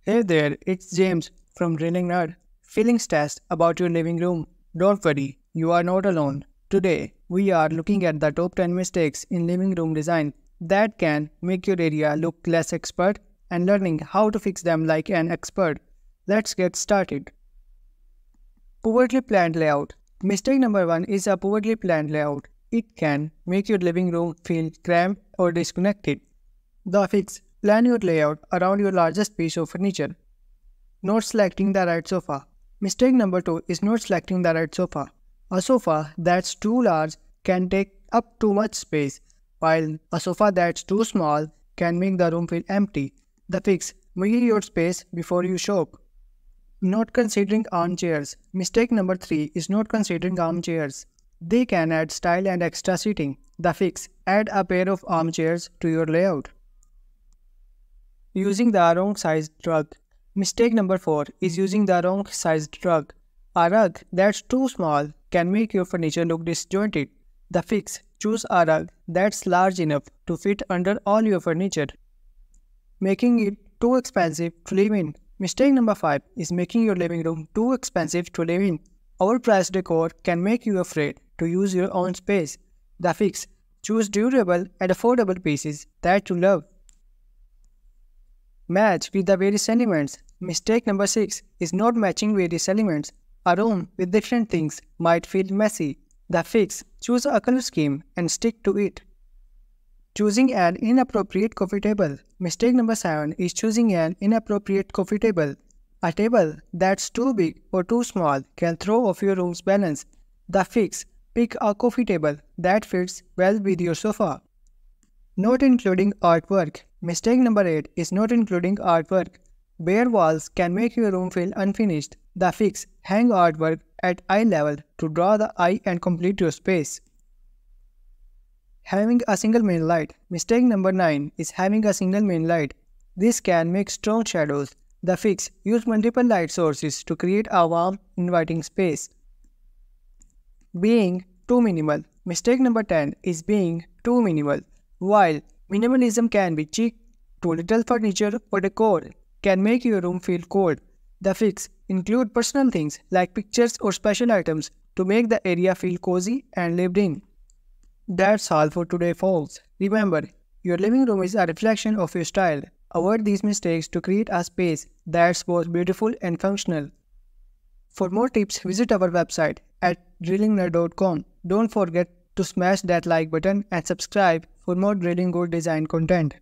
Hey there, it's James from Drilling Nerd. Feeling stressed about your living room? Don't worry, you are not alone. Today, we are looking at the top 10 mistakes in living room design that can make your area look less expert and learning how to fix them like an expert. Let's get started. Poorly planned layout. Mistake number 1 is a poorly planned layout. It can make your living room feel cramped or disconnected. The fix: plan your layout around your largest piece of furniture. Not selecting the right sofa. Mistake number 2 is not selecting the right sofa. A sofa that's too large can take up too much space, while a sofa that's too small can make the room feel empty. The fix: measure your space before you shop. Not considering armchairs. Mistake number 3 is not considering armchairs. They can add style and extra seating. The fix: add a pair of armchairs to your layout. Using the wrong sized rug. Mistake number 4 is using the wrong sized rug. A rug that's too small can make your furniture look disjointed. The fix: choose a rug that's large enough to fit under all your furniture. Making it too expensive to live in. Mistake number 5 is making your living room too expensive to live in. Overpriced decor can make you afraid to use your own space. The fix: choose durable and affordable pieces that you love. Match with the various elements. Mistake number 6 is not matching various elements. A room with different things might feel messy. The fix: choose a color scheme and stick to it. Choosing an inappropriate coffee table. Mistake number 7 is choosing an inappropriate coffee table. A table that's too big or too small can throw off your room's balance. The fix: pick a coffee table that fits well with your sofa. Not including artwork. Mistake number 8 is not including artwork. Bare walls can make your room feel unfinished. The fix: hang artwork at eye level to draw the eye and complete your space. Having a single main light. Mistake number 9 is having a single main light. This can make strong shadows. The fix: use multiple light sources to create a warm, inviting space. Being too minimal. Mistake number 10 is being too minimal. While minimalism can be chic, too little furniture or decor can make your room feel cold. The fix: include personal things like pictures or special items to make the area feel cozy and lived in. That's all for today, folks. Remember, your living room is a reflection of your style. Avoid these mistakes to create a space that's both beautiful and functional. For more tips, visit our website at drillingnerd.com. Don't forget to smash that like button and subscribe for more drilling good design content.